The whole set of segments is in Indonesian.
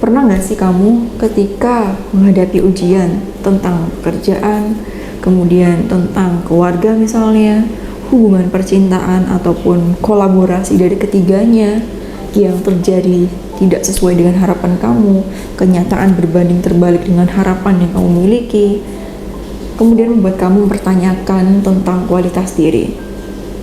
Pernah nggak sih kamu ketika menghadapi ujian tentang pekerjaan, kemudian tentang keluarga misalnya, hubungan percintaan ataupun kolaborasi dari ketiganya yang terjadi tidak sesuai dengan harapan kamu, kenyataan berbanding terbalik dengan harapan yang kamu miliki, kemudian membuat kamu mempertanyakan tentang kualitas diri.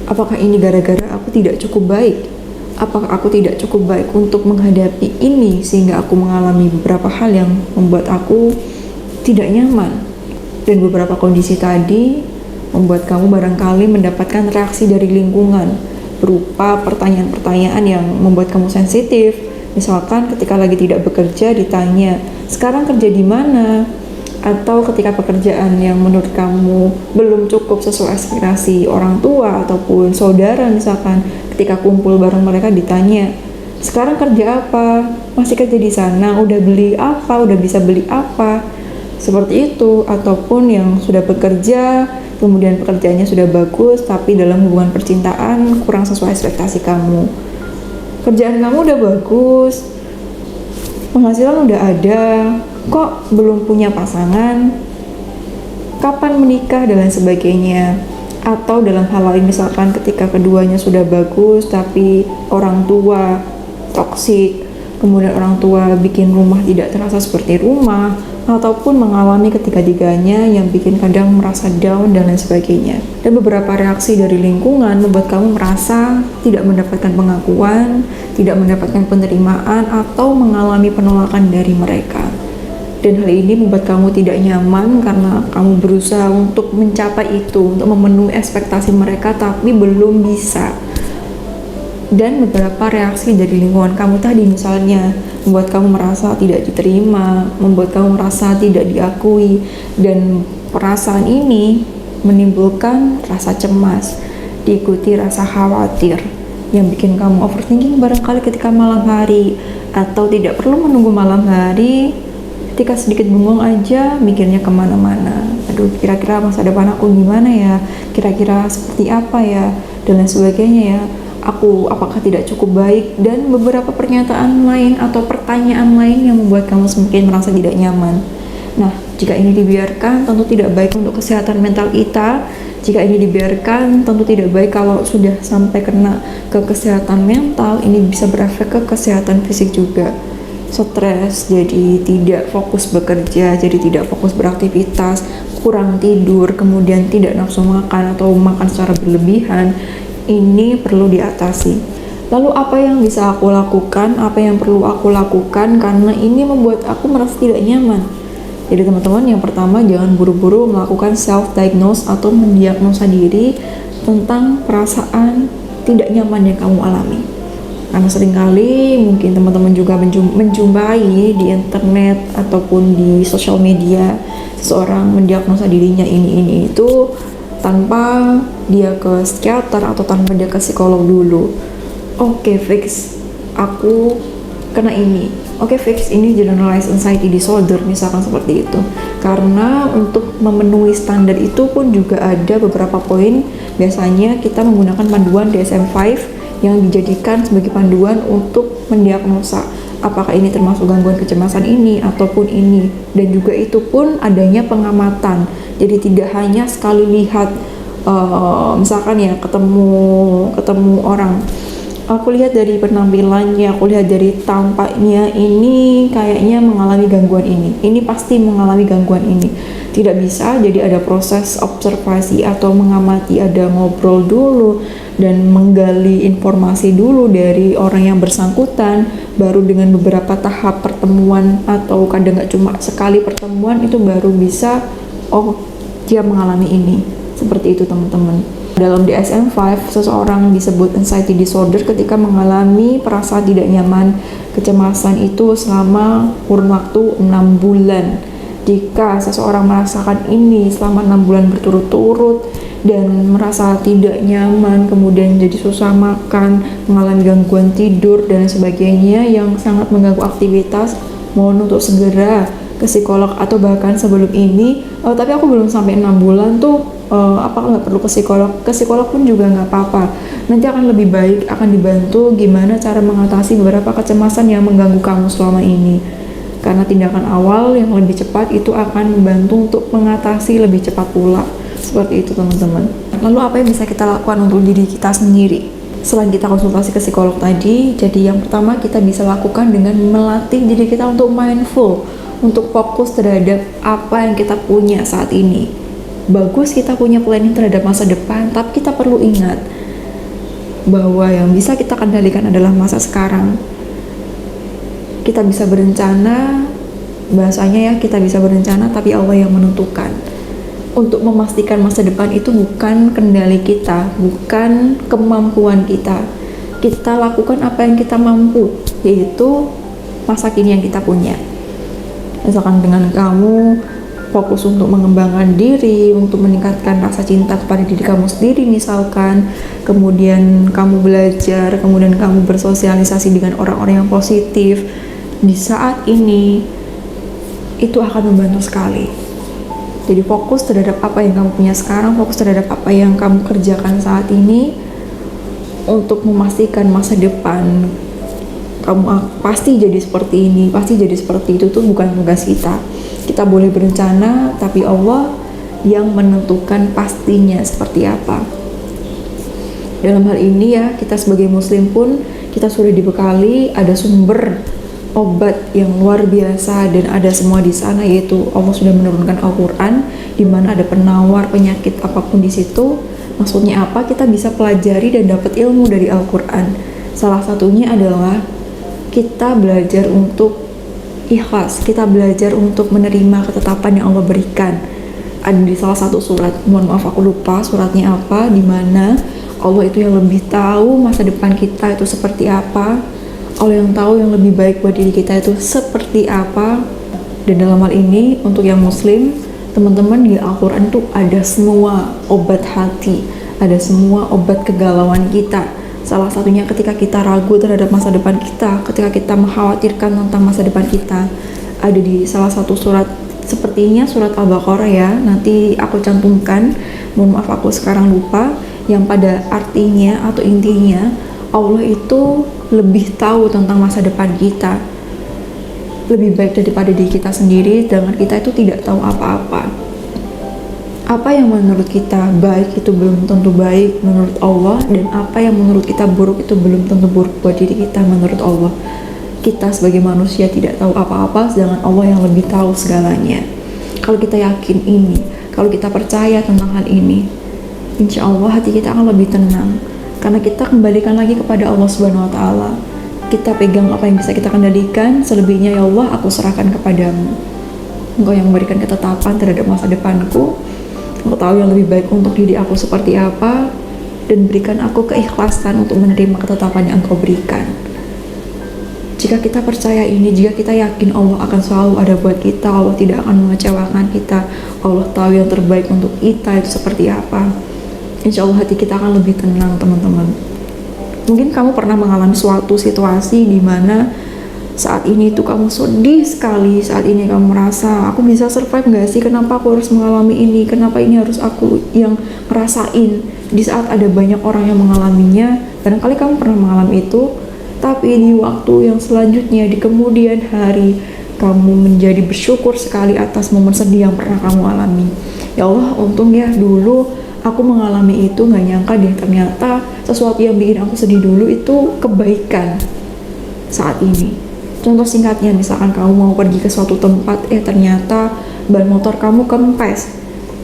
Apakah ini gara-gara aku tidak cukup baik? Apakah aku tidak cukup baik untuk menghadapi ini sehingga aku mengalami beberapa hal yang membuat aku tidak nyaman? Dan beberapa kondisi tadi membuat kamu barangkali mendapatkan reaksi dari lingkungan berupa pertanyaan-pertanyaan yang membuat kamu sensitif. Misalkan ketika lagi tidak bekerja ditanya, sekarang kerja di mana? Atau ketika pekerjaan yang menurut kamu belum cukup sesuai aspirasi orang tua ataupun saudara, misalkan ketika kumpul bareng mereka ditanya, sekarang kerja apa? Masih kerja di sana? Udah beli apa? Udah bisa beli apa? Seperti itu. Ataupun yang sudah bekerja, kemudian pekerjaannya sudah bagus, tapi dalam hubungan percintaan kurang sesuai ekspektasi kamu. Kerjaan kamu udah bagus, penghasilan udah ada, kok belum punya pasangan, kapan menikah, dan lain sebagainya. Atau dalam hal lain, misalkan ketika keduanya sudah bagus tapi orang tua toksik, kemudian orang tua bikin rumah tidak terasa seperti rumah, ataupun mengalami ketiga-tiganya yang bikin kadang merasa down dan lain sebagainya. Dan beberapa reaksi dari lingkungan membuat kamu merasa tidak mendapatkan pengakuan, tidak mendapatkan penerimaan, atau mengalami penolakan dari mereka. Dan hal ini membuat kamu tidak nyaman karena kamu berusaha untuk mencapai itu, untuk memenuhi ekspektasi mereka, tapi belum bisa. Dan beberapa reaksi dari lingkungan kamu tadi misalnya membuat kamu merasa tidak diterima, membuat kamu merasa tidak diakui, dan perasaan ini menimbulkan rasa cemas, diikuti rasa khawatir yang bikin kamu overthinking barangkali ketika malam hari, atau tidak perlu menunggu malam hari, ketika sedikit bengong aja mikirnya kemana-mana. Aduh, kira-kira masa depan aku gimana ya, kira-kira seperti apa ya, dan lain sebagainya ya, aku apakah tidak cukup baik, dan beberapa pernyataan lain atau pertanyaan lain yang membuat kamu semakin merasa tidak nyaman. Nah, jika ini dibiarkan tentu tidak baik untuk kesehatan mental kita. Jika ini dibiarkan tentu tidak baik kalau sudah sampai kena ke kesehatan mental, ini bisa berefek ke kesehatan fisik juga. Stres, jadi tidak fokus bekerja, jadi tidak fokus beraktivitas, kurang tidur, kemudian tidak nafsu makan atau makan secara berlebihan. Ini perlu diatasi. Lalu apa yang bisa aku lakukan, apa yang perlu aku lakukan karena ini membuat aku merasa tidak nyaman? Jadi teman-teman, yang pertama, jangan buru-buru melakukan self-diagnose atau mendiagnosa diri tentang perasaan tidak nyaman yang kamu alami. Karena seringkali mungkin teman-teman juga menjumpai di internet ataupun di sosial media seseorang mendiagnosa dirinya ini itu tanpa dia ke psikiater atau tanpa dia ke psikolog dulu. Oke, fix aku kena ini. Oke, fix ini generalized anxiety disorder, misalkan seperti itu. Karena untuk memenuhi standar itu pun juga ada beberapa poin. Biasanya kita menggunakan panduan DSM-5 yang dijadikan sebagai panduan untuk mendiagnosa apakah ini termasuk gangguan kecemasan ini ataupun ini. Dan juga itu pun adanya pengamatan. Jadi tidak hanya sekali lihat, misalkan ya ketemu orang, aku lihat dari penampilannya, aku lihat dari tampaknya, ini kayaknya mengalami gangguan ini pasti mengalami gangguan ini. Tidak bisa, jadi ada proses observasi atau mengamati, ada ngobrol dulu dan menggali informasi dulu dari orang yang bersangkutan, baru dengan beberapa tahap pertemuan atau kadang nggak cuma sekali pertemuan itu baru bisa, oh dia mengalami ini. Seperti itu teman-teman. Dalam DSM-5, seseorang disebut anxiety disorder ketika mengalami perasaan tidak nyaman, kecemasan itu selama kurun waktu 6 bulan. Jika seseorang merasakan ini selama 6 bulan berturut-turut dan merasa tidak nyaman, kemudian jadi susah makan, mengalami gangguan tidur dan sebagainya yang sangat mengganggu aktivitas, mohon untuk segera ke psikolog. Atau bahkan sebelum ini, tapi aku belum sampai 6 bulan tuh, apakah nggak perlu ke psikolog? Ke psikolog pun juga nggak apa-apa. Nanti akan lebih baik, akan dibantu gimana cara mengatasi beberapa kecemasan yang mengganggu kamu selama ini. Karena tindakan awal yang lebih cepat itu akan membantu untuk mengatasi lebih cepat pula. Seperti itu teman-teman. Lalu apa yang bisa kita lakukan untuk diri kita sendiri? Selain kita konsultasi ke psikolog tadi, jadi yang pertama kita bisa lakukan dengan melatih diri kita untuk mindful, untuk fokus terhadap apa yang kita punya saat ini. Bagus kita punya planning terhadap masa depan, tapi kita perlu ingat bahwa yang bisa kita kendalikan adalah masa sekarang. Kita bisa berencana, bahasanya ya kita bisa berencana, tapi Allah yang menentukan. Untuk memastikan masa depan itu bukan kendali kita, bukan kemampuan kita. Kita lakukan apa yang kita mampu, yaitu masa kini yang kita punya. Misalkan dengan kamu fokus untuk mengembangkan diri, untuk meningkatkan rasa cinta kepada diri kamu sendiri misalkan, kemudian kamu belajar, kemudian kamu bersosialisasi dengan orang-orang yang positif, di saat ini itu akan membantu sekali. Jadi fokus terhadap apa yang kamu punya sekarang, fokus terhadap apa yang kamu kerjakan saat ini untuk memastikan masa depan kamu pasti jadi seperti ini, pasti jadi seperti itu. Tuh bukan tugas kita. Kita boleh berencana, tapi Allah yang menentukan pastinya seperti apa. Dalam hal ini ya, kita sebagai muslim pun kita sudah dibekali ada sumber obat yang luar biasa dan ada semua di sana, yaitu Allah sudah menurunkan Al-Quran di mana ada penawar penyakit apapun di situ. Maksudnya apa? Kita bisa pelajari dan dapat ilmu dari Al-Quran. Salah satunya adalah kita belajar untuk ikhlas, kita belajar untuk menerima ketetapan yang Allah berikan. Ada di salah satu surat, mohon maaf aku lupa suratnya apa, di mana Allah itu yang lebih tahu masa depan kita itu seperti apa. Allah yang tahu yang lebih baik buat diri kita itu seperti apa. Dan dalam hal ini untuk yang muslim, teman-teman, di Al-Quran itu ada semua obat hati, ada semua obat kegalauan kita. Salah satunya ketika kita ragu terhadap masa depan kita, ketika kita mengkhawatirkan tentang masa depan kita, ada di salah satu surat, sepertinya surat Al-Baqarah ya, nanti aku cantumkan, mohon maaf aku sekarang lupa, yang pada artinya atau intinya Allah itu lebih tahu tentang masa depan kita, lebih baik daripada diri kita sendiri, sedangkan kita itu tidak tahu apa-apa. Apa yang menurut kita baik itu belum tentu baik menurut Allah, dan apa yang menurut kita buruk itu belum tentu buruk buat diri kita menurut Allah. Kita sebagai manusia tidak tahu apa-apa, sedangkan Allah yang lebih tahu segalanya. Kalau kita yakin ini, kalau kita percaya tentang hal ini, insya Allah hati kita akan lebih tenang. Karena kita kembalikan lagi kepada Allah Subhanahu wa Ta'ala. Kita pegang apa yang bisa kita kendalikan, selebihnya ya Allah aku serahkan kepadamu. Engkau yang memberikan ketetapan terhadap masa depanku, Engkau tahu yang lebih baik untuk diri aku seperti apa, dan berikan aku keikhlasan untuk menerima ketetapan yang Engkau berikan. Jika kita percaya ini, jika kita yakin Allah akan selalu ada buat kita, Allah tidak akan mengecewakan kita, Allah tahu yang terbaik untuk kita itu seperti apa, insya Allah hati kita akan lebih tenang teman-teman. Mungkin kamu pernah mengalami suatu situasi di mana saat ini tuh kamu sedih sekali, saat ini kamu merasa aku bisa survive gak sih, kenapa aku harus mengalami ini, kenapa ini harus aku yang ngerasain, di saat ada banyak orang yang mengalaminya. Barangkali kamu pernah mengalami itu, tapi di waktu yang selanjutnya, di kemudian hari, kamu menjadi bersyukur sekali atas momen sedih yang pernah kamu alami. Ya Allah, untung ya dulu aku mengalami itu, gak nyangka deh ternyata sesuatu yang bikin aku sedih dulu itu kebaikan saat ini. Contoh singkatnya, misalkan kamu mau pergi ke suatu tempat, ternyata ban motor kamu kempes,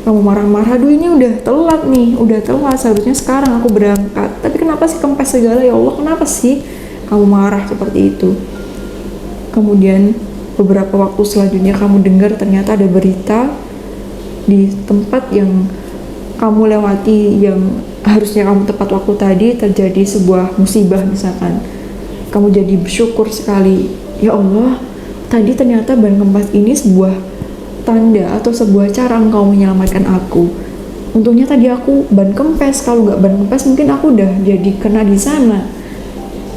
kamu marah-marah, aduh ini udah telat nih, udah telat, seharusnya sekarang aku berangkat, tapi kenapa sih kempes segala, ya Allah kenapa sih kamu marah seperti itu. Kemudian beberapa waktu selanjutnya kamu dengar ternyata ada berita di tempat yang kamu lewati, yang harusnya kamu tepat waktu tadi, terjadi sebuah musibah misalkan. Kamu jadi bersyukur sekali, ya Allah, tadi ternyata ban kempes ini sebuah tanda atau sebuah cara Engkau menyelamatkan aku. Untungnya tadi aku ban kempes, kalau nggak ban kempes mungkin aku udah jadi kena di sana.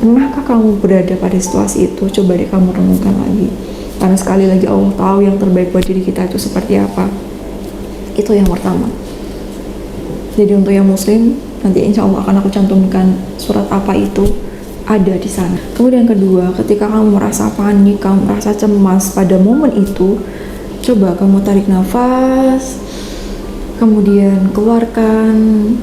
Pernahkah kamu berada pada situasi itu? Coba deh kamu renungkan lagi. Karena sekali lagi Allah tahu yang terbaik buat diri kita itu seperti apa. Itu yang pertama. Jadi untuk yang muslim, nanti insya Allah akan aku cantumkan surat apa itu, ada di sana. Kemudian kedua, ketika kamu merasa panik, kamu merasa cemas pada momen itu, coba kamu tarik nafas, kemudian keluarkan.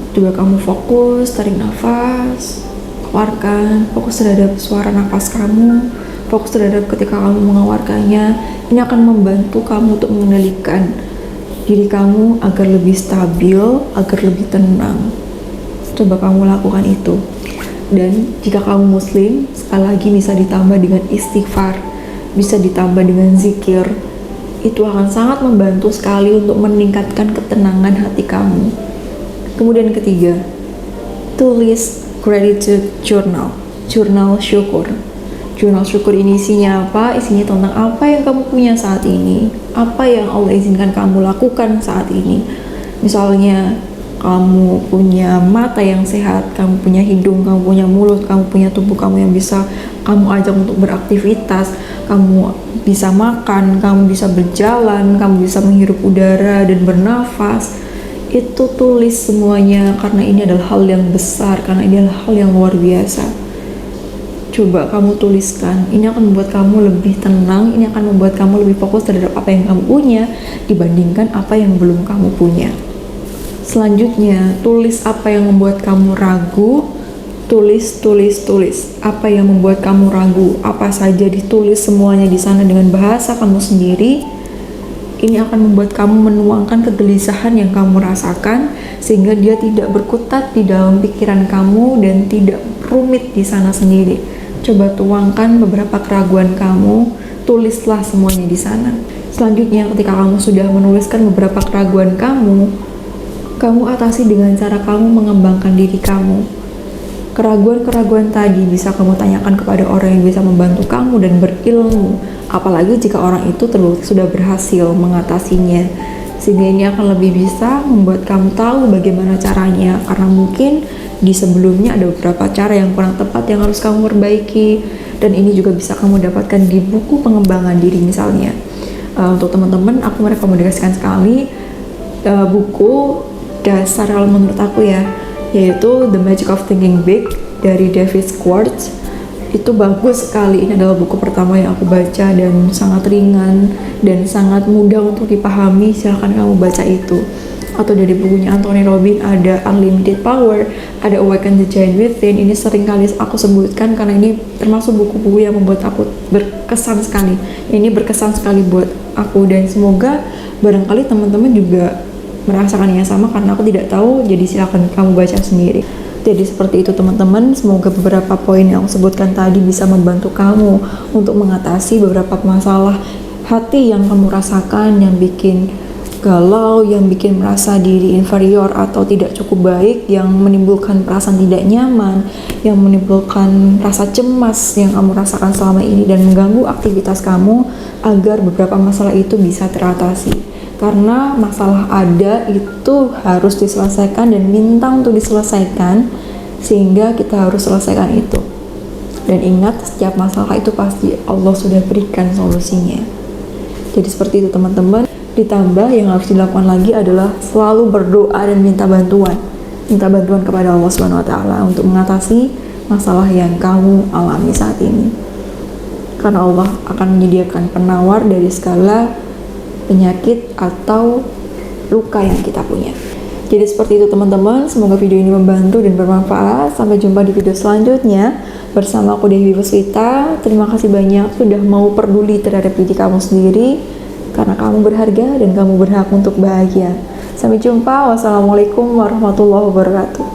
Coba kamu fokus, tarik nafas, keluarkan, fokus terhadap suara nafas kamu, fokus terhadap ketika kamu mengeluarkannya. Ini akan membantu kamu untuk mengendalikan diri kamu agar lebih stabil, agar lebih tenang. Coba kamu lakukan itu. Dan jika kamu muslim, sekali lagi bisa ditambah dengan istighfar, bisa ditambah dengan zikir. Itu akan sangat membantu sekali untuk meningkatkan ketenangan hati kamu. Kemudian ketiga, tulis gratitude journal, jurnal syukur. Jurnal syukur ini isinya apa? Isinya tentang apa yang kamu punya saat ini, apa yang Allah izinkan kamu lakukan saat ini. Misalnya kamu punya mata yang sehat, kamu punya hidung, kamu punya mulut, kamu punya tubuh kamu yang bisa kamu ajak untuk beraktivitas, kamu bisa makan, kamu bisa berjalan, kamu bisa menghirup udara dan bernafas. Itu tulis semuanya, karena ini adalah hal yang besar, karena ini adalah hal yang luar biasa. Coba kamu tuliskan, ini akan membuat kamu lebih tenang, ini akan membuat kamu lebih fokus terhadap apa yang kamu punya dibandingkan apa yang belum kamu punya. Selanjutnya, tulis apa yang membuat kamu ragu. Tulis. Apa yang membuat kamu ragu, apa saja ditulis semuanya di sana dengan bahasa kamu sendiri. Ini akan membuat kamu menuangkan kegelisahan yang kamu rasakan, sehingga dia tidak berkutat di dalam pikiran kamu dan tidak rumit di sana sendiri. Coba tuangkan beberapa keraguan kamu, tulislah semuanya di sana. Selanjutnya, ketika kamu sudah menuliskan beberapa keraguan kamu atasi dengan cara kamu mengembangkan diri kamu. Keraguan-keraguan tadi bisa kamu tanyakan kepada orang yang bisa membantu kamu dan berilmu, apalagi jika orang itu sudah berhasil mengatasinya, sehingga ini akan lebih bisa membuat kamu tahu bagaimana caranya, karena mungkin di sebelumnya ada beberapa cara yang kurang tepat yang harus kamu perbaiki, dan ini juga bisa kamu dapatkan di buku pengembangan diri misalnya. Untuk teman-teman, aku merekomendasikan sekali buku dasar kalau menurut aku ya, yaitu The Magic of Thinking Big dari David Schwartz. Itu bagus sekali. Ini adalah buku pertama yang aku baca dan sangat ringan dan sangat mudah untuk dipahami. Silahkan kamu baca itu. Atau dari bukunya Anthony Robbins ada Unlimited Power, ada Awaken the Giant Within. Ini sering kali aku sebutkan karena ini termasuk buku-buku yang membuat aku berkesan sekali. Ini berkesan sekali buat aku, dan semoga barangkali teman-teman juga merasakan yang sama, karena aku tidak tahu, jadi silakan kamu baca sendiri. Jadi seperti itu teman-teman, semoga beberapa poin yang aku sebutkan tadi bisa membantu kamu untuk mengatasi beberapa masalah hati yang kamu rasakan, yang bikin galau, yang bikin merasa diri inferior atau tidak cukup baik, yang menimbulkan perasaan tidak nyaman, yang menimbulkan rasa cemas yang kamu rasakan selama ini dan mengganggu aktivitas kamu, agar beberapa masalah itu bisa teratasi. Karena masalah ada itu harus diselesaikan dan minta untuk diselesaikan, sehingga kita harus selesaikan itu. Dan ingat, setiap masalah itu pasti Allah sudah berikan solusinya. Jadi seperti itu teman-teman. Ditambah yang harus dilakukan lagi adalah selalu berdoa dan minta bantuan kepada Allah Subhanahu wa taala untuk mengatasi masalah yang kamu alami saat ini. Karena Allah akan menyediakan penawar dari segala penyakit atau luka yang kita punya. Jadi seperti itu teman-teman, semoga video ini membantu dan bermanfaat. Sampai jumpa di video selanjutnya bersama aku Dewi Puspita. Terima kasih banyak sudah mau peduli terhadap diri kamu sendiri, karena kamu berharga dan kamu berhak untuk bahagia. Sampai jumpa. Wassalamualaikum warahmatullahi wabarakatuh.